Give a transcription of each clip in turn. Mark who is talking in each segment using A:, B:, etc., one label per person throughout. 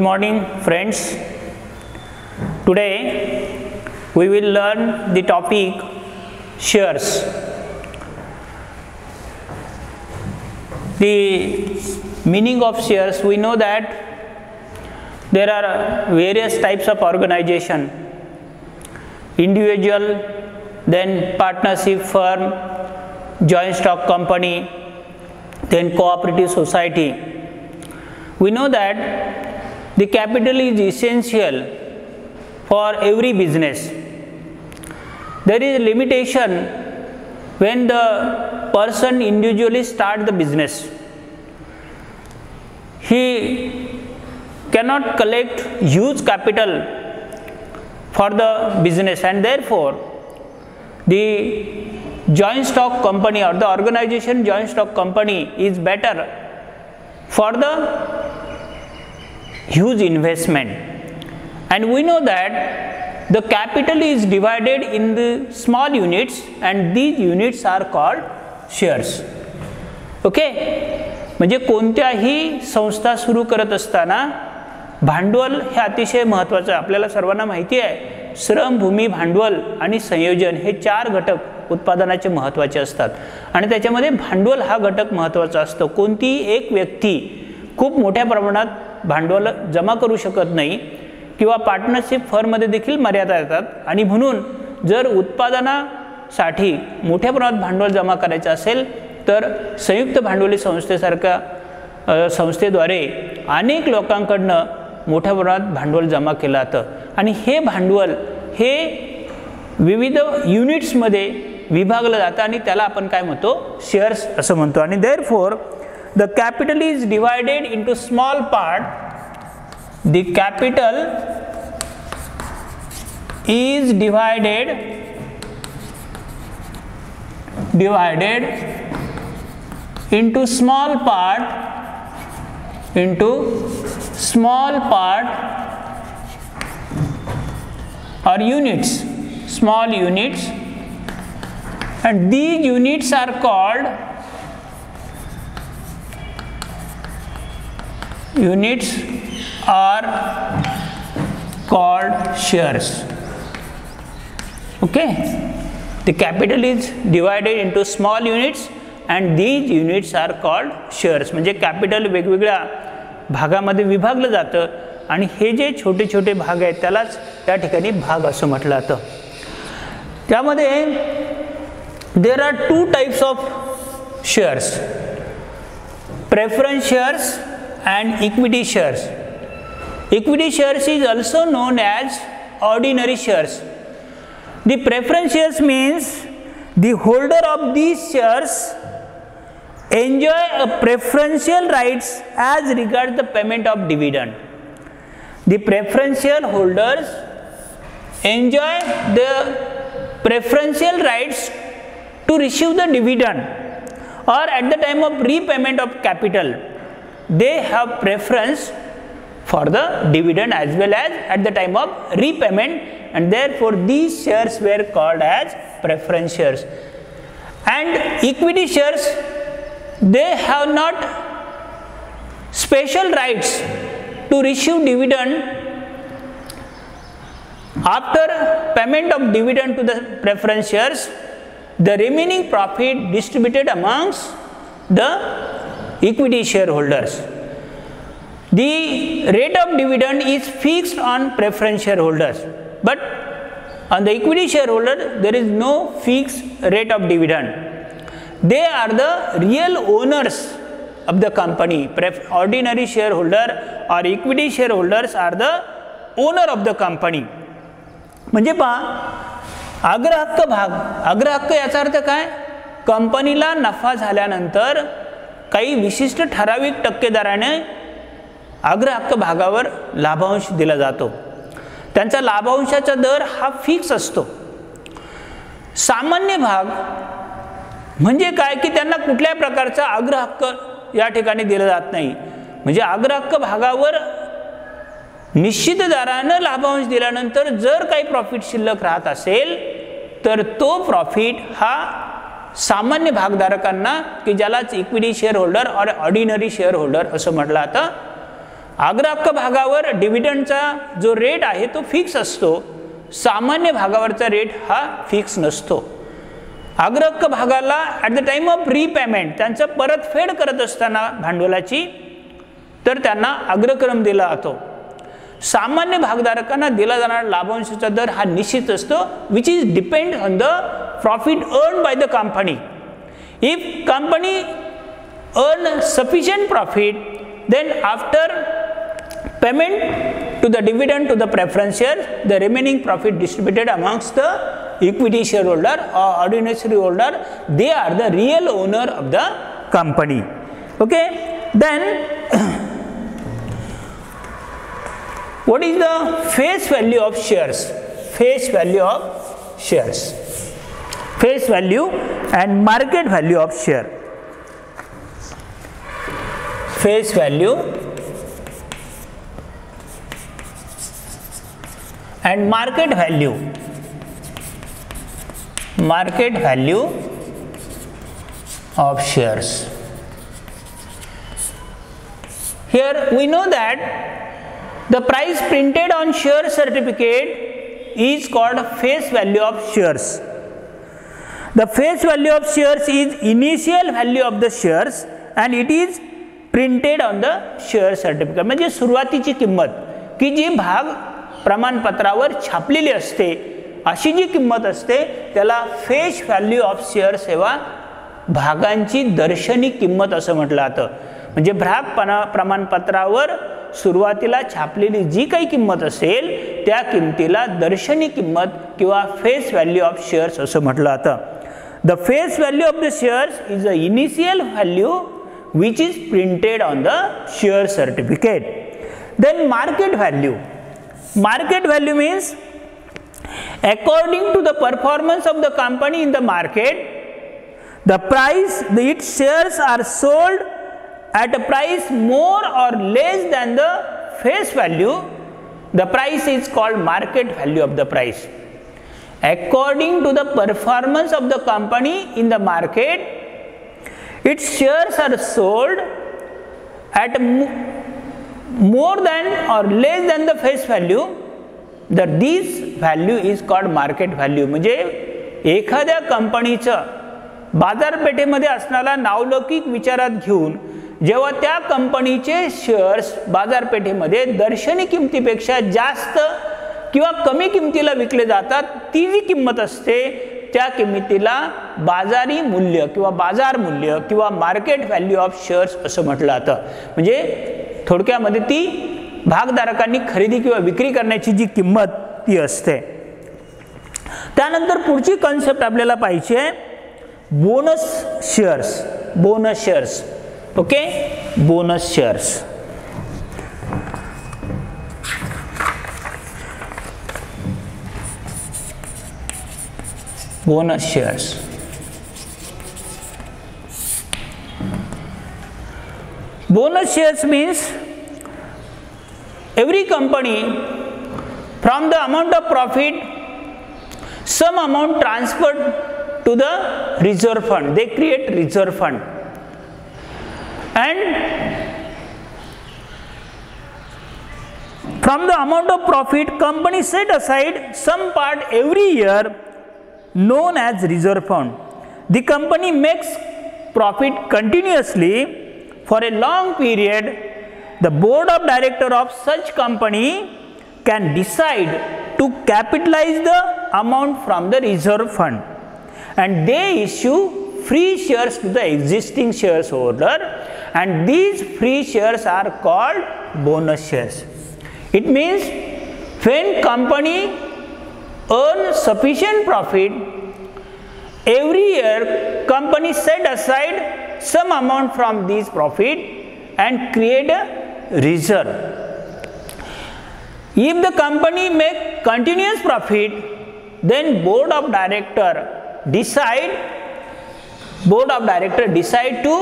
A: Good morning, friends. Today we will learn the topic shares. The meaning of shares, we know that there are various types of organization: individual, then partnership firm, joint stock company, then cooperative society. We know that the capital is essential for every business. There is a limitation when the person individually start the business. He cannot collect huge capital for the business, and therefore the joint stock company or the organization joint stock company is better for the huge investment. And we know that the capital is divided in the small units, and these units are called shares. Okay, म्हणजे कोणत्याही संस्था सुरू करत असताना भांडवल हे अतिशय महत्त्वाचं आहे. आपल्याला सर्वांना माहिती आहे, श्रम, भूमी, भांडवल आणि संयोजन हे चार घटक उत्पादनाचे महत्त्वाचे असतात, आणि त्याच्यामध्ये भांडवल हा घटक महत्त्वाचा असतो. कोणतीही एक व्यक्ती खूप मोठ्या प्रमाणात भांडवल जमा करू शकत नाही, किंवा पार्टनरशिप फर्ममध्ये देखील मर्यादा येतात. आणि म्हणून जर उत्पादनासाठी मोठ्या प्रमाणात भांडवल जमा करायचं असेल तर संयुक्त भांडवली संस्थेसारख्या संस्थेद्वारे अनेक लोकांकडनं मोठ्या प्रमाणात भांडवल जमा केलं जातं, आणि हे भांडवल हे विविध युनिट्समध्ये विभागलं जातं, आणि त्याला आपण काय म्हणतो, शेअर्स असं म्हणतो. आणि therefore the capital is divided into small part. The capital is divided into small part or units, small units, and these units are called shares. Okay, the capital is divided into small units and these units are called shares. म्हणजे capital वेगवेगळ्या भागामध्ये विभागलं जातं, आणि हे जे छोटे छोटे भाग आहेत त्यालाच त्या ठिकाणी भाग असं म्हटलं जातं. त्यामध्ये there are two types of shares: preference shares and equity shares. Equity shares is also known as ordinary shares. The preference shares means the holder of these shares enjoy a preferential rights as regards the payment of dividend. The preferential holders enjoy the preferential rights to receive the dividend, or at the time of repayment of capital they have preference for the dividend as well as at the time of repayment, and therefore these shares were called as preference shares. And equity shares, they have not special rights to receive dividend. After payment of dividend to the preference shares, the remaining profit distributed amongst the equity shareholders. The rate of dividend is fixed on preference shareholders, but on the equity shareholder there is no fixed rate of dividend. They are the real owners of the company. Ordinary shareholder or equity shareholders are the owner of the company. म्हणजे पहा, अग्रहक्क भाग, अग्रहक्क याचा अर्थ काय, कंपनीला नफा झाल्यानंतर काही विशिष्ट ठराविक टक्केदाराने अग्रहक्क भागावर लाभांश दिला जातो. त्यांचा लाभांशाचा दर हा फिक्स असतो. सामान्य भाग म्हणजे काय की त्यांना कुठल्याही प्रकारचा अग्रहक्क या ठिकाणी दिला जात नाही. म्हणजे अग्रहक्क भागावर निश्चित दराने लाभांश दिल्यानंतर जर काही प्रॉफिट शिल्लक राहत असेल तर तो प्रॉफिट हा सामान्य भागधारकांना, की ज्यालाच इक्विटी शेअर होल्डर और ऑर्डिनरी शेअर होल्डर असं म्हटलं जातं, अग्र हक्क भागावर डिव्हिडंडचा जो रेट आहे तो फिक्स असतो, सामान्य भागावरचा रेट हा फिक्स नसतो. अग्र हक्क भागाला at the time of repayment त्यांचं परतफेड करत असताना भांडवलाची तर त्यांना अग्रक्रम दिला जातो. सामान्य भागधारकांना दिला जाणारा लाभांशाचा दर हा निश्चित असतो, which is depend on the profit earn by the company. If company earn sufficient profit, then after payment to the dividend to the preference share, the remaining profit distributed amongst the equity shareholder or ordinary shareholder, they are the real owner of the company. Okay, then what is the face value of shares? Face value of shares, face value and market value of share. Face value and market value. Market value of shares. Here we know that the price printed on share certificate is called face value of shares. The face value of shares is initial value of the shares and it is printed on the share certificate. म्हणजे सुरुवातीची किंमत की जी भाग प्रमाणपत्रावर छापलेली असते अशी जी किंमत असते त्याला फेस व्हॅल्यू ऑफ शेअर सेवा भागांची दर्शनी किंमत असं म्हटलं जातं. म्हणजे भाग प्रमाणपत्रावर सुरुवातीला छापलेली जी काही किंमत असेल त्या किंमतीला दर्शनी किंमत किंवा फेस व्हॅल्यू ऑफ शेअर्स असं म्हटलं जातं. The face value of the shares is the initial value which is printed on the share certificate. Then market value. Market value means according to the performance of the company in the market, the price its shares are sold at a price more or less than the face value. The price is called market value of the price. According to the performance of the company in the market, its shares are sold at more than or less than the face value, that this value is called market value. म्हणजे एखाद्या कंपनीचं बाजारपेठेमध्ये असणारा नावलौकिक विचारात घेऊन जेव्हा त्या कंपनीचे शेअर्स बाजारपेठेमध्ये दर्शनी किमतीपेक्षा जास्त किंवा कमी किमतीला विकले जातात, ती जी किंमत असते त्या किंमतीला बाजारी मूल्य किंवा बाजार मूल्य किंवा मार्केट व्हॅल्यू ऑफ शेअर्स असं म्हटलं जातं. म्हणजे थोडक्यामध्ये ती भागधारकांनी खरेदी किंवा विक्री करण्याची जी किंमत ती असते. त्यानंतर पुढची कन्सेप्ट आपल्याला पाहिजे bonus shares. Bonus shares. Okay, bonus shares. Bonus shares. Bonus shares means every company from the amount of profit some amount transferred to the reserve fund. They create reserve fund and from the amount of profit company set aside some part every year known as reserve fund. The company makes profit continuously for a long period. The board of directors of such company can decide to capitalize the amount from the reserve fund and they issue free shares to the existing shareholder and these free shares are called bonus shares. It means when company earn sufficient profit, every year company set aside some amount from these profit and create a reserve. If the company make continuous profit, then board of director decide to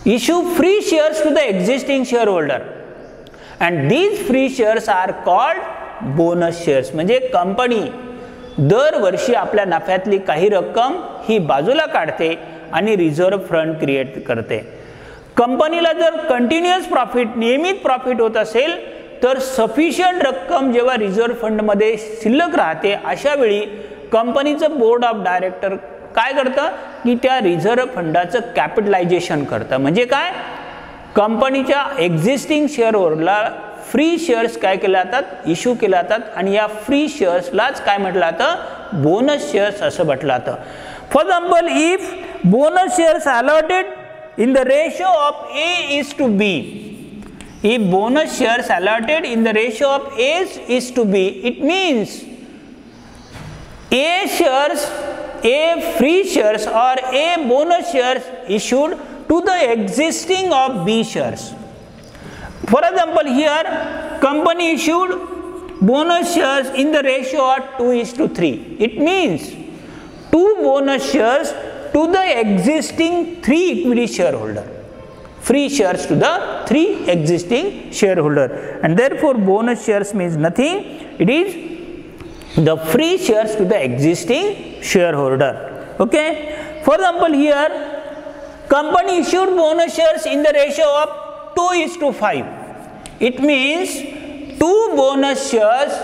A: issue free shares to the existing shareholder and these free shares are called bonus shares. म्हणजे company दरवर्षी आपल्या नफ्यातली काही रक्कम ही बाजूला काढते आणि reserve fund create करते. कंपनीला जर कंटिन्युअस प्रॉफिट, नियमित प्रॉफिट होत असेल तर सफिशियंट रक्कम जेव्हा रिझर्व्ह फंडमध्ये शिल्लक राहते अशा वेळी कंपनीचं बोर्ड ऑफ डायरेक्टर काय करतं की त्या रिझर्व्ह फंडाचं कॅपिटलायझेशन करतं. म्हणजे काय, कंपनीच्या एक्झिस्टिंग शेअरहोल्डरला फ्री शेअर्स काय केले जातात, इश्यू केले जातात आणि या फ्री शेअर्सलाच काय म्हटलं जातं, बोनस शेअर्स असं म्हटलं जातं. For example, if bonus shares allotted in the ratio of A is to B, if bonus shares allotted in the ratio of A is to B, it means A shares, A free shares or A bonus shares issued to the existing of B shares. For example, here company issued bonus shares in the ratio of 2:3. It means 2 bonus shares to the existing 3 equity shareholder, free shares to the 3 existing shareholder, and therefore bonus shares means nothing, it is the free shares to the existing shareholder. Okay, for example, here company issued bonus shares in the ratio of 2:5. It means 2 bonus shares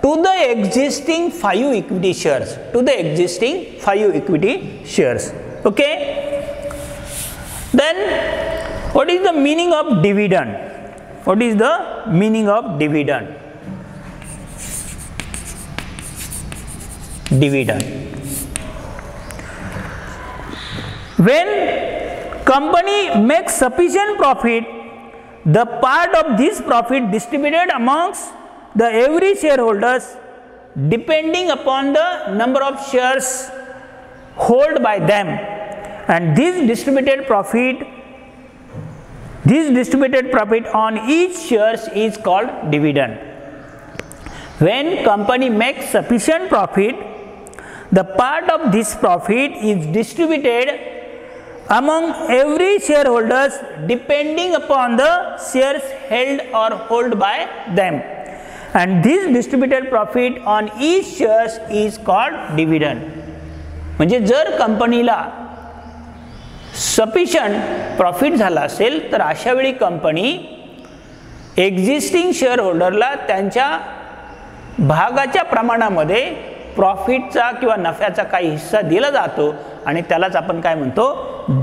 A: to the existing 5 equity shares, to the existing 5 equity shares. Okay, then what is the meaning of dividend? What is the meaning of dividend? Dividend, when company makes sufficient profit, the part of this profit distributed amongst the every shareholders depending upon the number of shares held by them, and this distributed profit on each shares is called dividend. When company makes sufficient profit, the part of this profit is distributed among every shareholders depending upon the shares held or held by them, and this distributed profit on each shares is called dividend. म्हणजे जर कंपनीला sufficient profit झाला असेल तर अशा वेळी company existing share होल्डरला त्यांच्या भागाच्या प्रमाणामध्ये प्रॉफिटचा किंवा नफ्याचा काही हिस्सा दिला जातो आणि त्यालाच आपण काय म्हणतो,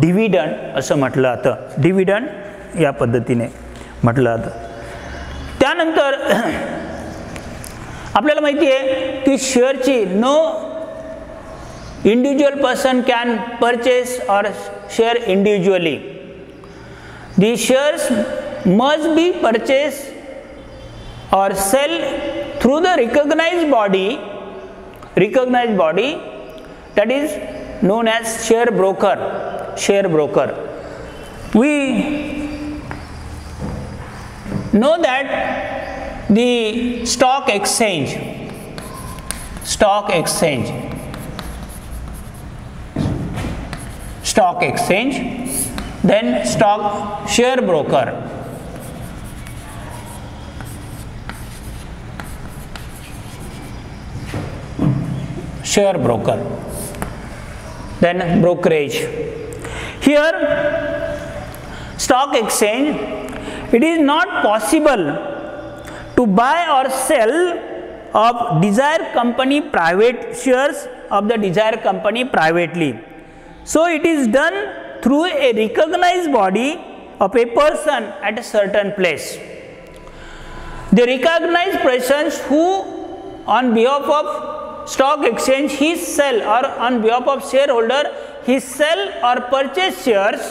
A: डिव्हिडंड असं म्हटलं जातं. डिव्हिडंड या पद्धतीने म्हटलं जातं. त्यानंतर आपल्याला माहिती आहे की शेअरची no individual person can purchase or share individually. The shares must be purchase or sell through the recognised body that is known as share broker. We know that the stock exchange, then share broker. Then brokerage. Here stock exchange, it is not possible to buy or sell of desired company private shares of the desired company privately. So it is done through a recognized body of a person at a certain place. The recognized persons who on behalf of stock exchange he sell, or on behalf of shareholder he sell or purchase shares,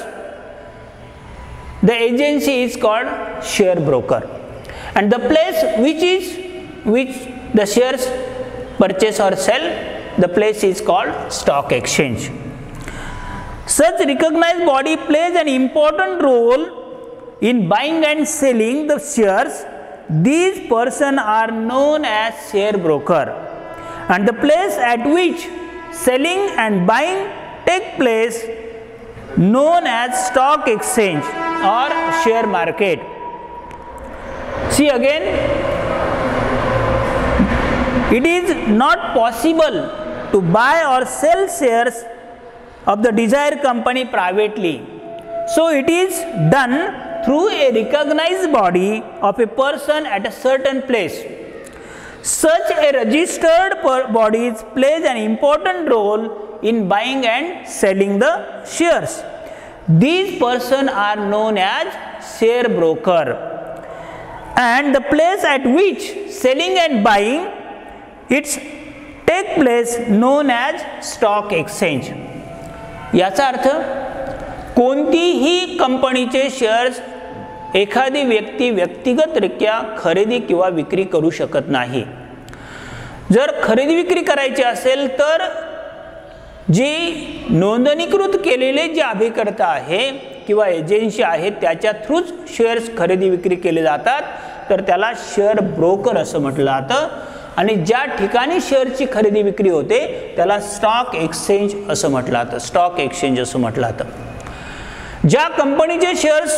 A: the agency is called share broker, and the place which the shares purchase or sell, the place is called stock exchange. Such recognized body plays an important role in buying and selling the shares. These persons are known as share broker, and the place at which selling and buying take place known as stock exchange or share market. See again, it is not possible to buy or sell shares of the desired company privately. So it is done through a recognized body of a person at a certain place. Such a registered body plays an important role in buying and selling the shares. These persons are known as share broker. And the place at which selling and buying it's take place known as stock exchange. याचा अर्थ कोणतीही कंपनीचे shares एखादी व्यक्ती व्यक्तिगतरित्या खरेदी किंवा विक्री करू शकत नाही. जर खरेदी विक्री करायची असेल तर जी नोंदणीकृत केलेले जे अभिकर्ता आहे किंवा एजन्सी आहे त्याच्या थ्रूच शेअर्स खरेदी विक्री केले जातात, तर त्याला शेअर ब्रोकर असं म्हटलं जातं. आणि ज्या ठिकाणी शेअरची खरेदी विक्री होते त्याला स्टॉक एक्सचेंज असं म्हटलं जातं. स्टॉक एक्सचेंज असं म्हटलं जातं. ज्या कंपनीचे शेअर्स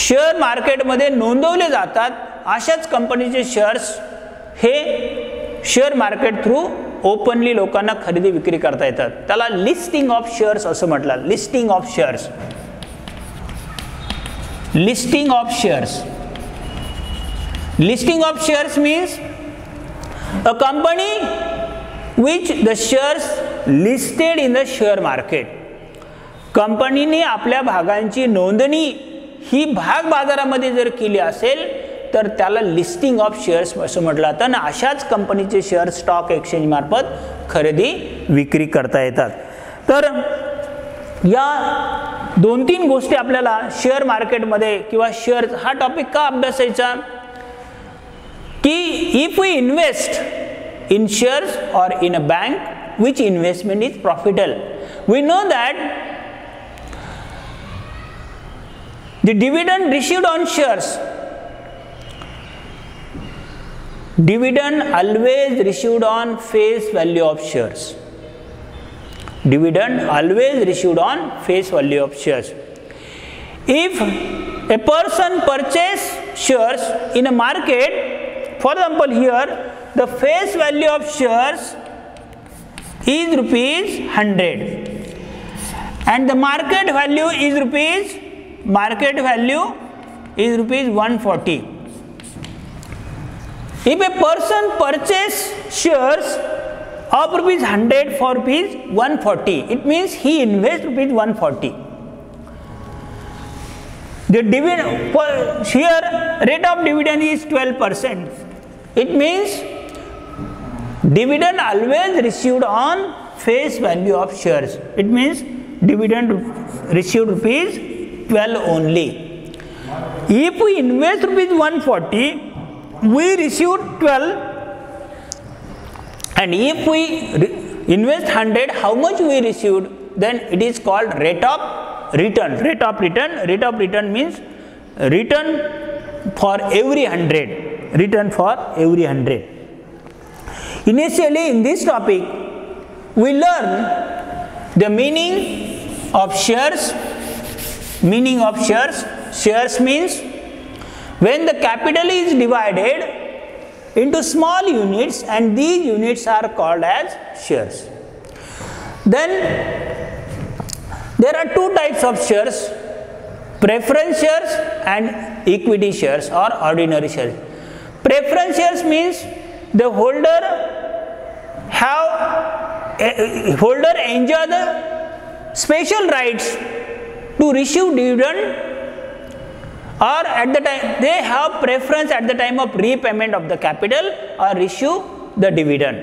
A: शेअर मार्केटमध्ये नोंदवले जातात अशाच कंपनीचे शेअर्स हे शेअर मार्केट थ्रू ओपनली लोकांना खरेदी विक्री करता येतात. त्याला लिस्टिंग ऑफ शेअर्स असं म्हटलं. Listing of shares. Listing of shares. Listing of shares means a company which the shares listed in the share market. कंपनीने आपल्या भागांची नोंदणी ही भाग बाजारामध्ये जर केली असेल तर त्याला लिस्टिंग ऑफ शेअर्स असं म्हटलं जातं. आणि अशाच कंपनीचे शेअर स्टॉक एक्सचेंज मार्फत खरेदी विक्री करता येतात. तर या 2-3 गोष्टी आपल्याला शेअर मार्केटमध्ये किंवा शेअर हा टॉपिक का अभ्यासायचा कि if we invest in shares or in a bank, which investment is profitable? We know that the dividend received on shares, dividend always received on face value of shares. Dividend always received on face value of shares. If a person purchase shares in a market, for example here the face value of shares is rupees 100 and the market value is rupees 140. If a person purchase shares of rupees 100 for rupees 140, it means he invests rupees 140. The dividend here rate of dividend is 12%. It means dividend always received on face value of shares. It means dividend received rupees 12 only. If we invest rupees 140, we received 12, and if we invest 100, how much we received? Then it is called rate of return. Rate of return. Rate of return means return for every 100. Return for every 100. Initially in this topic we learn the meaning of shares. Meaning of shares. Shares means when the capital is divided into small units and these units are called as shares. Then there are 2 types of shares: preference shares and equity shares or ordinary shares. Preference shares means the holder enjoy the special rights to receive dividend, or at the time they have preference at the time of repayment of the capital or issue the dividend.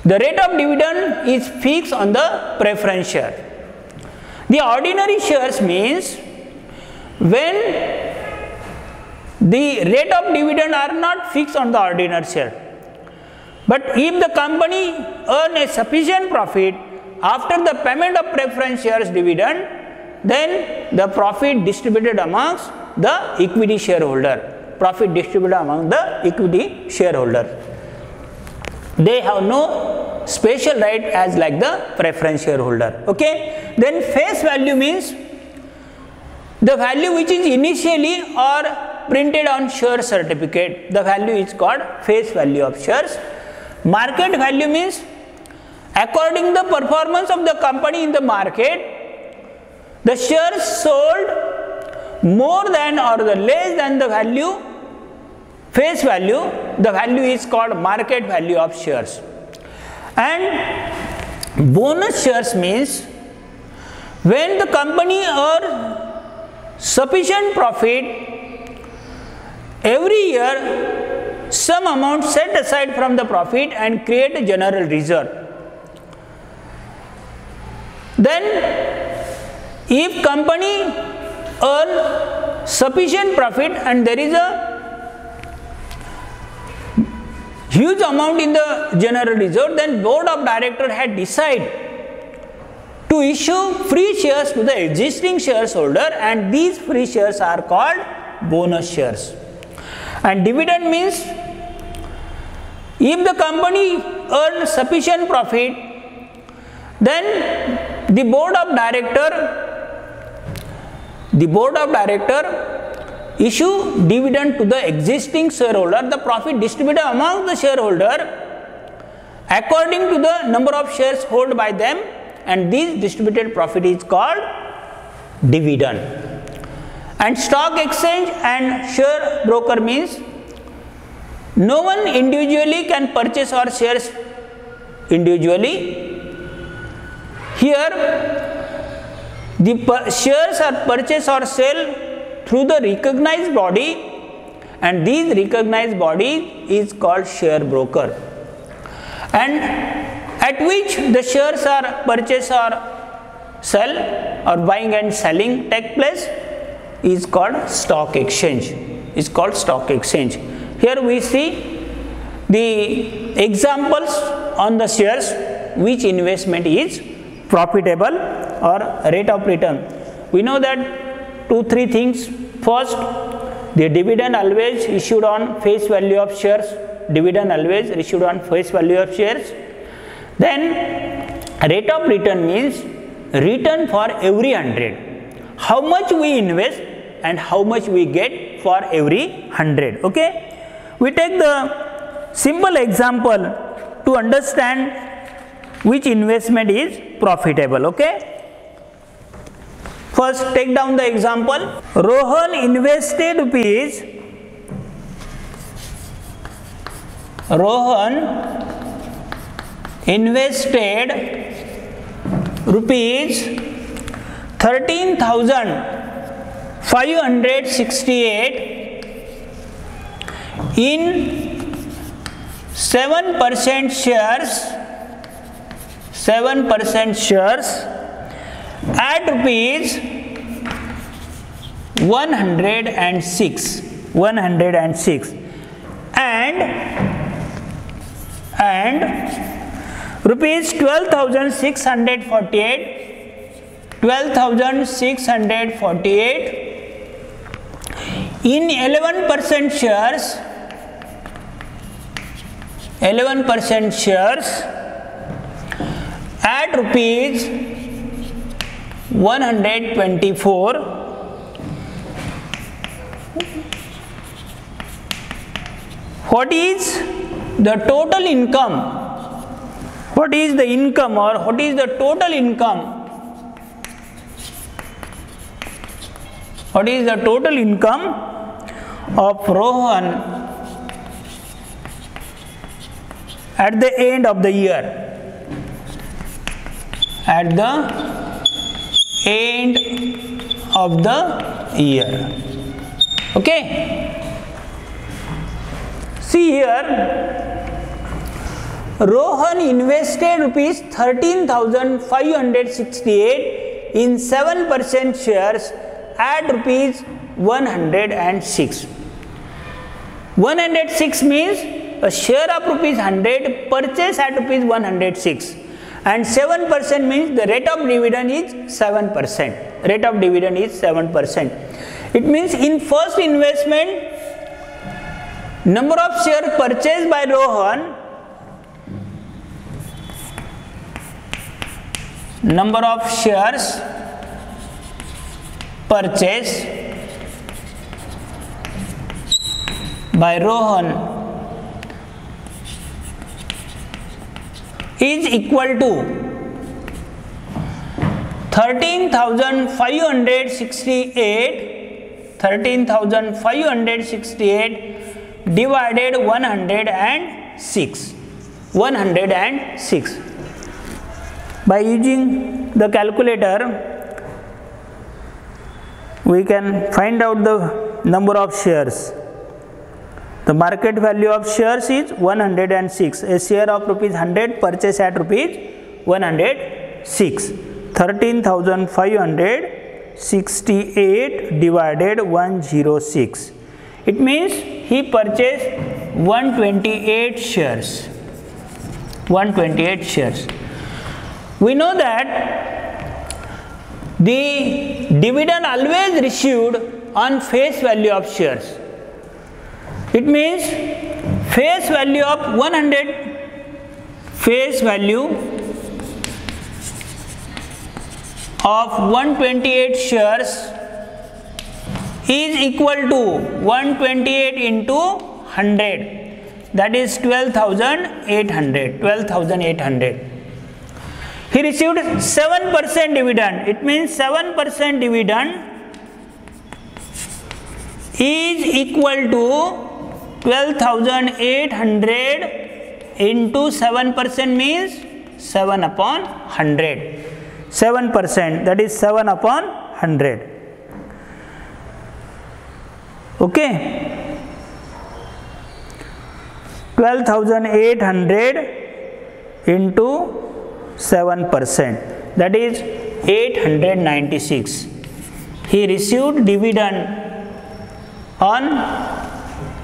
A: The rate of dividend is fixed on the preference share. The ordinary shares means when the rate of dividend are not fixed on the ordinary share, but if the company earn a sufficient profit after the payment of preference shares dividend, then the profit distributed amongst the equity shareholder. Profit distributed among the equity shareholder. They have no special right as like the preference shareholder. Okay. Then face value means the value which is initially or printed on share certificate. The value is called face value of shares. Market value means according the performance of the company in the market, the shares sold more than or the less than the value, face value, the value is called market value of shares. And bonus shares means when the company earns sufficient profit every year, some amount set aside from the profit and create a general reserve. Then if company earn sufficient profit and there is a huge amount in the general reserve, then board of directors had decided to issue free shares to the existing shareholder, and these free shares are called bonus shares. And dividend means if the company earns sufficient profit, then the board of director issue dividend to the existing shareholder. The profit distributed among the shareholder according to the number of shares held by them, and this distributed profit is called dividend. And stock exchange and share broker means no one individually can purchase our shares individually. Here the shares are purchased or sell through the recognized body, and this recognized body is called share broker, and at which the shares are purchased or sell or buying and selling take place is called stock exchange. Here we see the examples on the shares which investment is profitable or rate of return. We know that 2-3 things. First, the dividend always issued on face value of shares. Then rate of return means return for every 100. How much we invest and how much we get for every 100. Okay. We take the simple example to understand which investment is profitable. Okay. First, take down the example. Rohan invested rupees 13,568 in 7% shares at rupees 106 and rupees 12,648 in 11% shares at rupees 124. What is the total income? What is the income or what is the total income? What is the total income of Rohan at the end of the year? At the end of the year. Okay. See here, Rohan invested rupees 13,568 in 7% shares at rupees 106. 106 means a share of rupees 100 purchased at rupees 106, and 7% means the rate of dividend is 7%. It means in first investment, number of shares purchased by Rohan, number of shares purchased by Rohan is equal to 13,568 divided 106. By using the calculator, we can find out the number of shares. The market value of shares is 106. A share of rupees 100 purchased at rupees 106. 13,568 divided 106. It means he purchased 128 shares. 128 shares. We know that the dividend always received on face value of shares. It means face value of 100, face value of 128 shares is equal to 128 into 100, that is 12,800. He received 7% dividend. It means 7% dividend is equal to 12,800 into 7% means 7 upon 100. 7%, that is 7 upon 100. Okay. 12,800 into 7%, that is 896. He received dividend on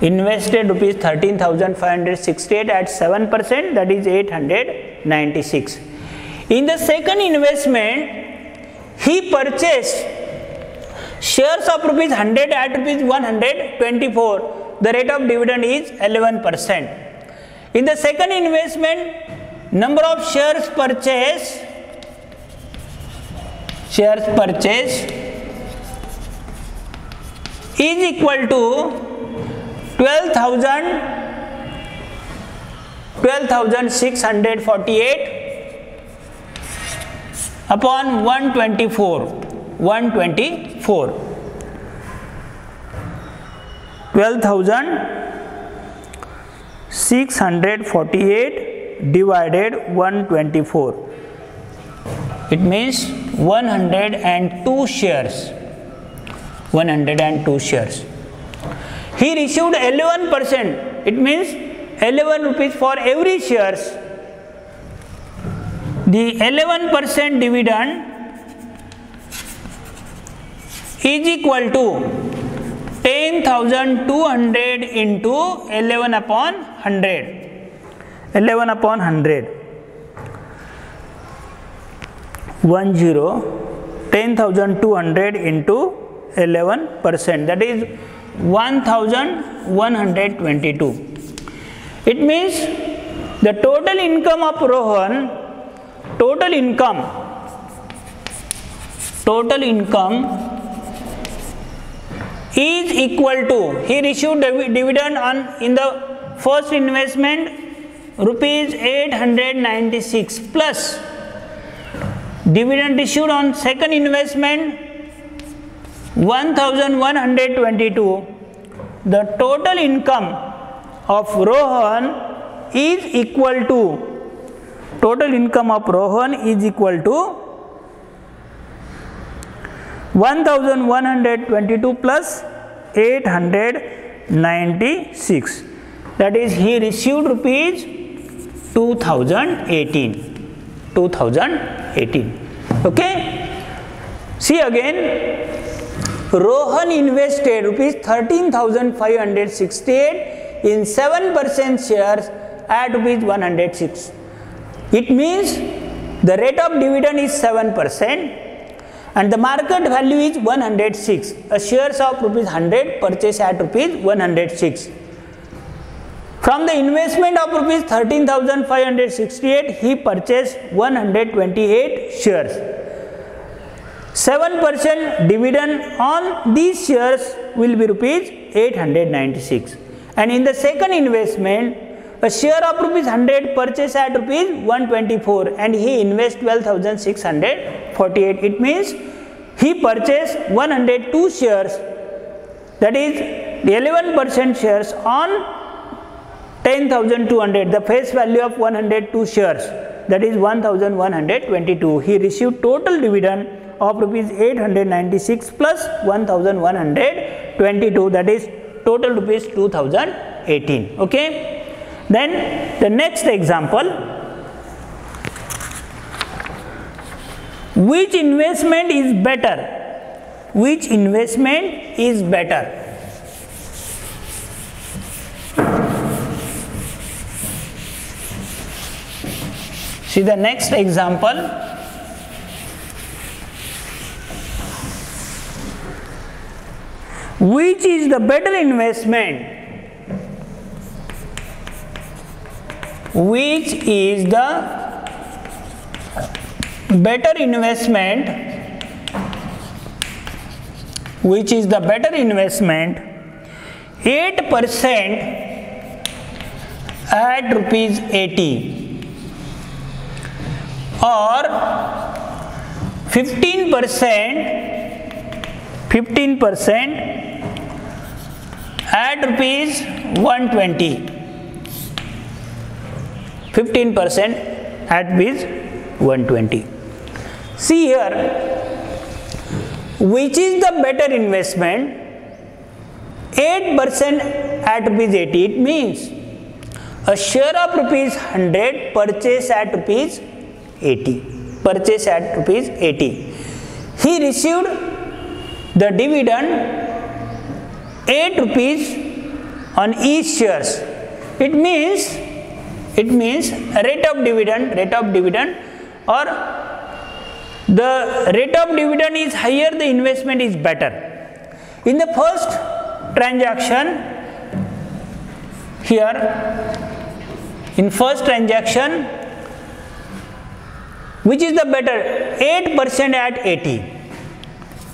A: invested rupees 13,568 at 7%, that is 896. In the second investment, he purchased shares of rupees 100 at rupees 124. The rate of dividend is 11%. In the second investment, number of shares purchased is equal to 12,648 upon 124. 12,648 divided 124. It means 102 shares. 102 shares. He received 11%. It means 11 rupees for every shares. The 11% dividend is equal to 10,200 into 11 upon 100. 11 upon 100. 10,200 into 11%, that is 1,122. It means the total income of Rohan, total income is equal to, he received dividend on in the first investment rupees 896 plus dividend received on second investment 1,122. The total income of Rohan is equal to 1,122 plus 896. That is, he received rupees 2018. Okay. See again, Rohan invested rupees 13,568 in 7% shares at rupees 106. It means the rate of dividend is 7% and the market value is 106. A shares of rupees 100 purchased at rupees 106. From the investment of rupees 13,568, he purchased 128 shares. 7% dividend on these shares will be rupees 896. And in the second investment, a share of rupees 100 purchased at rupees 124 and he invests 12,648. It means he purchased 102 shares, that is 11% shares on 10,200, the face value of 102 shares, that is 1,122. He received total dividend of rupees 896 plus 1,122, that is total rupees 2018. Okay. Then the next example, which investment is better? Which investment is better? See the next example. Which is the better investment? Which is the better investment? Which is the better investment? 8% at rupees 80 or 15% at rupees 120. 15% at rupees 120. See here, which is the better investment? 8% at rupees 80. It means a share of rupees 100 purchased at rupees 80. Purchased at rupees 80. He received the dividend 8 rupees on each shares. It means rate of dividend or the rate of dividend is higher, the investment is better. In the first transaction, here in first transaction, which is the better? 8% at 80.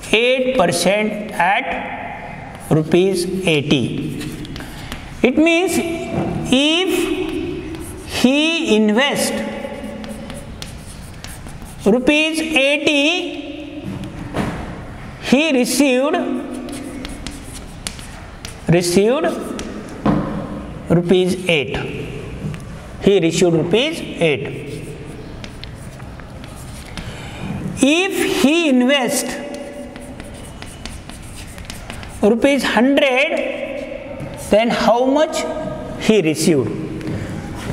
A: 8% at rupees 80. It means if he invests rupees 80, he received rupees 8. He received rupees 8. If he invests rupees 100, then how much he received?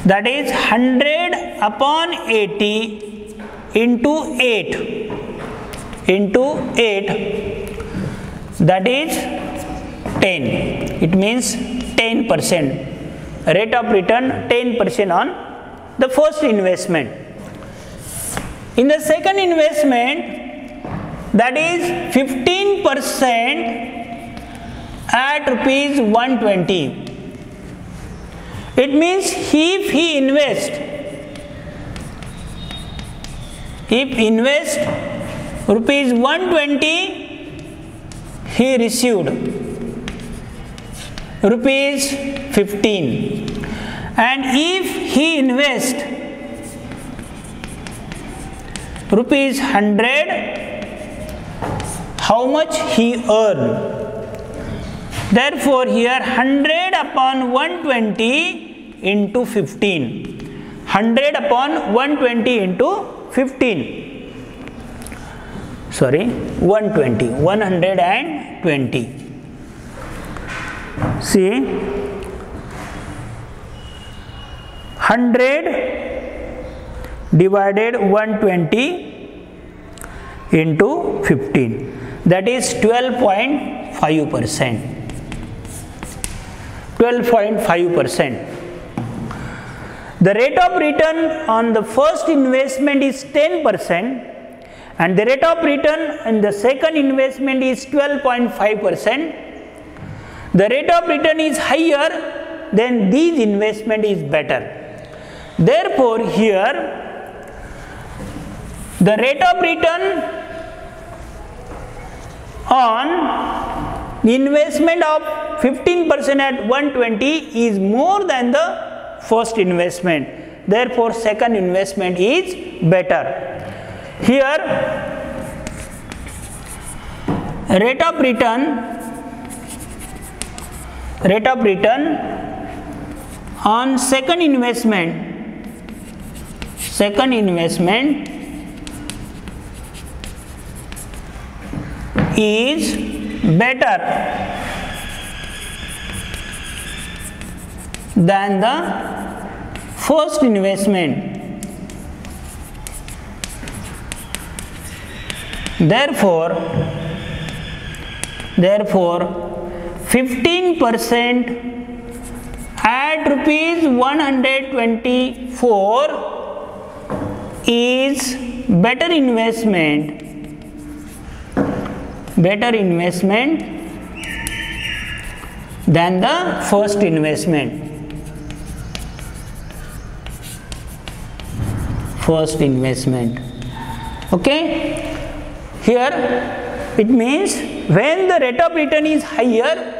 A: That is 100 upon 80 into 8, that is 10. It means 10%. Rate of return 10% on the first investment. In the second investment, that is 15% at rupees 120. It means if he invest rupees 120, he received rupees 15, and if he invest rupees 100, how much he earn? Therefore, here 100 upon 120 into 15. 100 upon 120 into 15. Sorry, 120. 120. See, 100 divided 120 into 15. That is 12.5%. 12.5%. The rate of return on the first investment is 10% and the rate of return in the second investment is 12.5%. The rate of return is higher, then this investment is better. Therefore, here the rate of return on investment of 15% at 120 is more than the first investment. Therefore, second investment is better. Here, rate of return on second investment is better than the first investment. Therefore 15% at rupees 124 is better investment than the first investment. Okay, here it means when the rate of return is higher,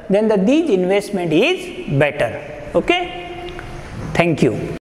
A: then these investment is better. Okay, thank you.